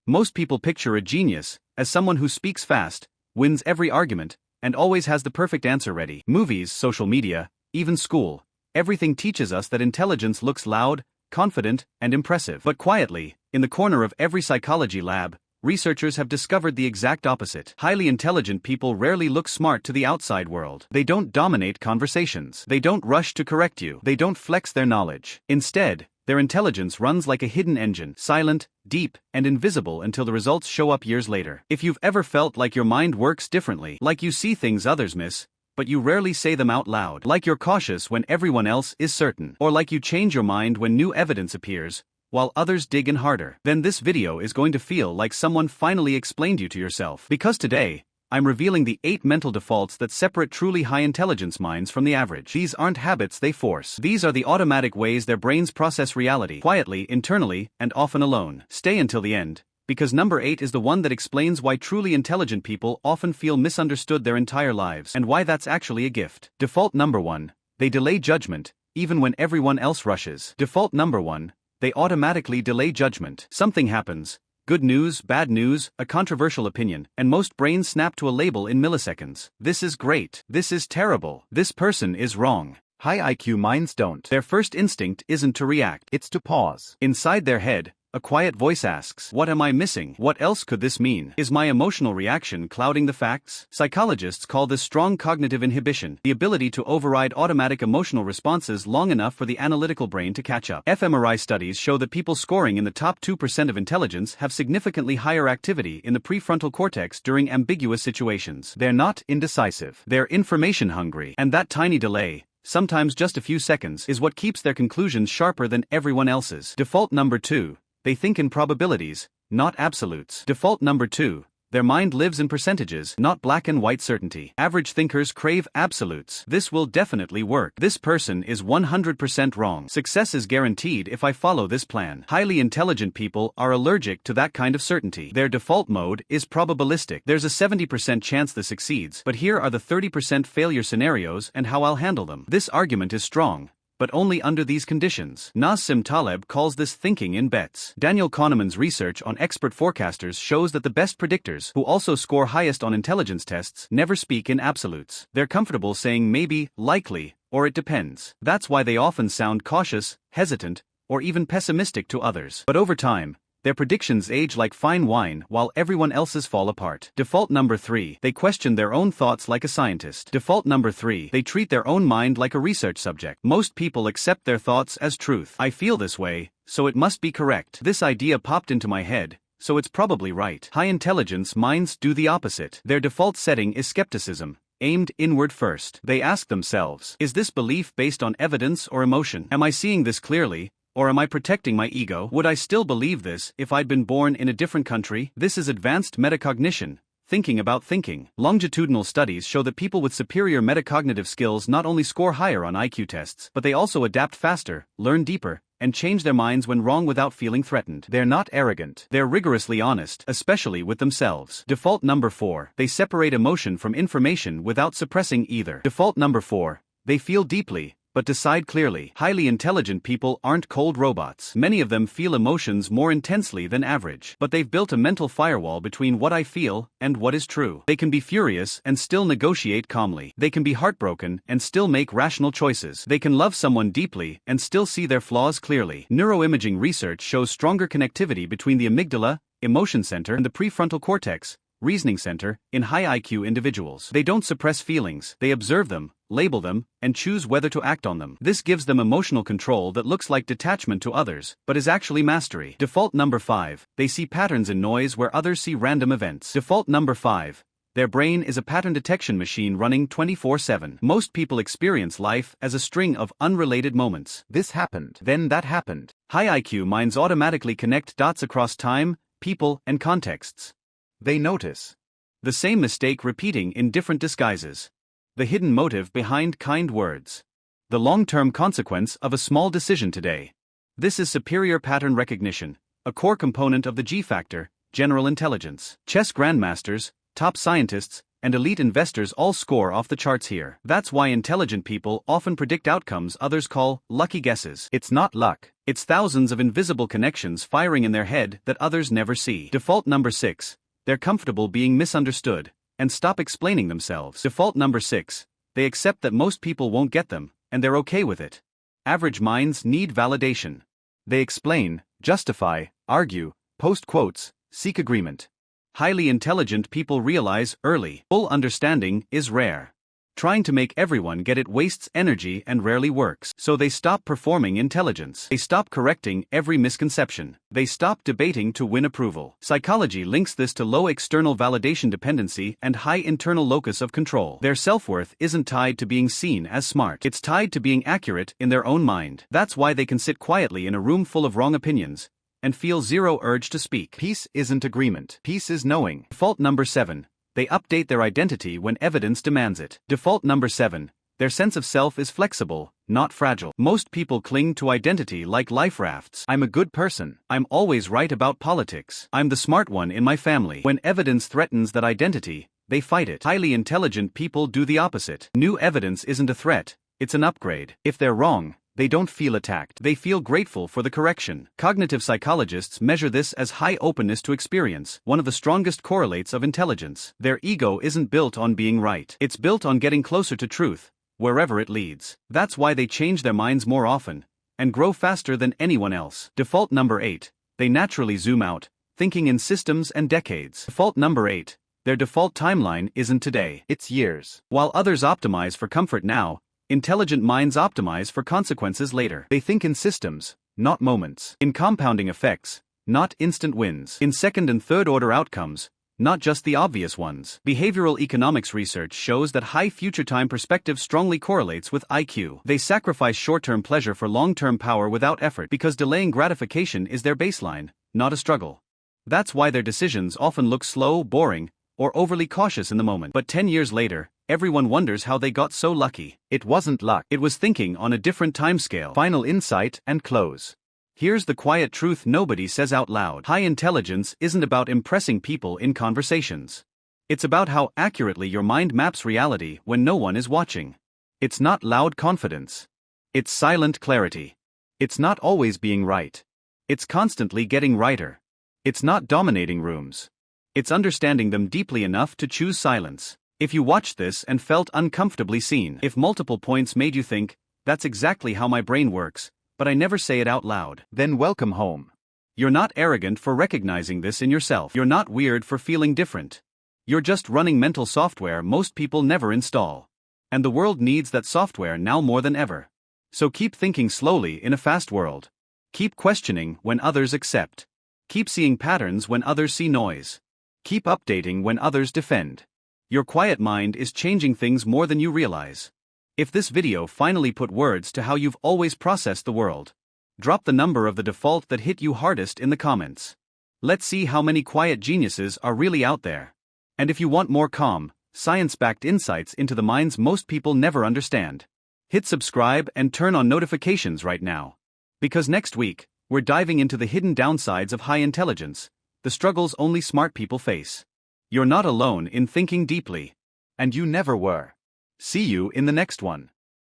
Most people picture a genius as someone who speaks fast, wins every argument, and always has the perfect answer ready. Movies, social media, even school, everything teaches us that intelligence looks loud, confident, and impressive. But quietly, in the corner of every psychology lab, researchers have discovered the exact opposite. Highly intelligent people rarely look smart to the outside world. They don't dominate conversations. They don't rush to correct you. They don't flex their knowledge. Instead, their intelligence runs like a hidden engine, silent, deep, and invisible until the results show up years later. If you've ever felt like your mind works differently, like you see things others miss, but you rarely say them out loud, like you're cautious when everyone else is certain, or like you change your mind when new evidence appears, while others dig in harder, then this video is going to feel like someone finally explained you to yourself. Because today, I'm revealing the 8 mental defaults that separate truly high-intelligence minds from the average. These aren't habits they force. These are the automatic ways their brains process reality, quietly, internally, and often alone. Stay until the end, because number 8 is the one that explains why truly intelligent people often feel misunderstood their entire lives, and why that's actually a gift. Default number 1. They delay judgment, even when everyone else rushes. Default number 1. They automatically delay judgment. Something happens. Good news, bad news, a controversial opinion, and most brains snap to a label in milliseconds. This is great. This is terrible. This person is wrong. High IQ minds don't. Their first instinct isn't to react, it's to pause. Inside their head, a quiet voice asks, what am I missing? What else could this mean? Is my emotional reaction clouding the facts? Psychologists call this strong cognitive inhibition, the ability to override automatic emotional responses long enough for the analytical brain to catch up. fMRI studies show that people scoring in the top 2% of intelligence have significantly higher activity in the prefrontal cortex during ambiguous situations. They're not indecisive. They're information hungry. And that tiny delay, sometimes just a few seconds, is what keeps their conclusions sharper than everyone else's. Default number 2. They think in probabilities, not absolutes. Default number 2. Their mind lives in percentages, not black and white certainty. Average thinkers crave absolutes. This will definitely work. This person is 100% wrong. Success is guaranteed if I follow this plan. Highly intelligent people are allergic to that kind of certainty. Their default mode is probabilistic. There's a 70% chance this succeeds, but here are the 30% failure scenarios and how I'll handle them. This argument is strong, but only under these conditions. Nassim Taleb calls this thinking in bets. Daniel Kahneman's research on expert forecasters shows that the best predictors, who also score highest on intelligence tests, never speak in absolutes. They're comfortable saying maybe, likely, or it depends. That's why they often sound cautious, hesitant, or even pessimistic to others. But over time, their predictions age like fine wine while everyone else's fall apart. Default number 3. They question their own thoughts like a scientist. Default number 3. They treat their own mind like a research subject. Most people accept their thoughts as truth. I feel this way, so it must be correct. This idea popped into my head, so it's probably right. High intelligence minds do the opposite. Their default setting is skepticism, aimed inward first. They ask themselves, is this belief based on evidence or emotion? Am I seeing this clearly? Or am I protecting my ego? Would I still believe this if I'd been born in a different country? This is advanced metacognition, thinking about thinking. Longitudinal studies show that people with superior metacognitive skills not only score higher on IQ tests, but they also adapt faster, learn deeper, and change their minds when wrong without feeling threatened. They're not arrogant. They're rigorously honest, especially with themselves. Default number 4. They separate emotion from information without suppressing either. Default number 4. They feel deeply, but decide clearly. Highly intelligent people aren't cold robots. Many of them feel emotions more intensely than average, but they've built a mental firewall between what I feel and what is true. They can be furious and still negotiate calmly. They can be heartbroken and still make rational choices. They can love someone deeply and still see their flaws clearly. Neuroimaging research shows stronger connectivity between the amygdala, emotion center, and the prefrontal cortex, reasoning center, in high IQ individuals. They don't suppress feelings, they observe them, label them, and choose whether to act on them. This gives them emotional control that looks like detachment to others, but is actually mastery. Default number 5. They see patterns in noise where others see random events. Default number 5. Their brain is a pattern detection machine running 24/7. Most people experience life as a string of unrelated moments. This happened, then that happened. High IQ minds automatically connect dots across time, people, and contexts. They notice the same mistake repeating in different disguises, the hidden motive behind kind words, the long-term consequence of a small decision today. This is superior pattern recognition, a core component of the G factor, general intelligence. Chess grandmasters, top scientists, and elite investors all score off the charts here. That's why intelligent people often predict outcomes others call lucky guesses. It's not luck. It's thousands of invisible connections firing in their head that others never see. Default number 6. They're comfortable being misunderstood and stop explaining themselves. Default number 6. They accept that most people won't get them, and they're okay with it. Average minds need validation. They explain, justify, argue, post quotes, seek agreement. Highly intelligent people realize early, full understanding is rare. Trying to make everyone get it wastes energy and rarely works. So they stop performing intelligence. They stop correcting every misconception. They stop debating to win approval. Psychology links this to low external validation dependency and high internal locus of control. Their self-worth isn't tied to being seen as smart. It's tied to being accurate in their own mind. That's why they can sit quietly in a room full of wrong opinions and feel zero urge to speak. Peace isn't agreement. Peace is knowing. Default number 7. They update their identity when evidence demands it. Default number 7. Their sense of self is flexible, not fragile. Most people cling to identity like life rafts. I'm a good person. I'm always right about politics. I'm the smart one in my family. When evidence threatens that identity, they fight it. Highly intelligent people do the opposite. New evidence isn't a threat, it's an upgrade. If they're wrong, they don't feel attacked. They feel grateful for the correction. Cognitive psychologists measure this as high openness to experience, one of the strongest correlates of intelligence. Their ego isn't built on being right. It's built on getting closer to truth, wherever it leads. That's why they change their minds more often and grow faster than anyone else. Default number 8. They naturally zoom out, thinking in systems and decades. Default number 8. Their default timeline isn't today, it's years. While others optimize for comfort now, intelligent minds optimize for consequences later. They think in systems, not moments. In compounding effects, not instant wins. In second and third order outcomes, not just the obvious ones. Behavioral economics research shows that high future time perspective strongly correlates with IQ. They sacrifice short-term pleasure for long-term power without effort because delaying gratification is their baseline, not a struggle. That's why their decisions often look slow, boring, or overly cautious in the moment. But 10 years later, everyone wonders how they got so lucky. It wasn't luck. It was thinking on a different timescale. Final insight and close. Here's the quiet truth nobody says out loud. High intelligence isn't about impressing people in conversations. It's about how accurately your mind maps reality when no one is watching. It's not loud confidence. It's silent clarity. It's not always being right. It's constantly getting righter. It's not dominating rooms. It's understanding them deeply enough to choose silence. If you watched this and felt uncomfortably seen, if multiple points made you think, that's exactly how my brain works, but I never say it out loud, then welcome home. You're not arrogant for recognizing this in yourself. You're not weird for feeling different. You're just running mental software most people never install. And the world needs that software now more than ever. So keep thinking slowly in a fast world. Keep questioning when others accept. Keep seeing patterns when others see noise. Keep updating when others defend. Your quiet mind is changing things more than you realize. If this video finally put words to how you've always processed the world, drop the number of the default that hit you hardest in the comments. Let's see how many quiet geniuses are really out there. And if you want more calm, science-backed insights into the minds most people never understand, hit subscribe and turn on notifications right now. Because next week, we're diving into the hidden downsides of high intelligence, the struggles only smart people face. You're not alone in thinking deeply. And you never were. See you in the next one.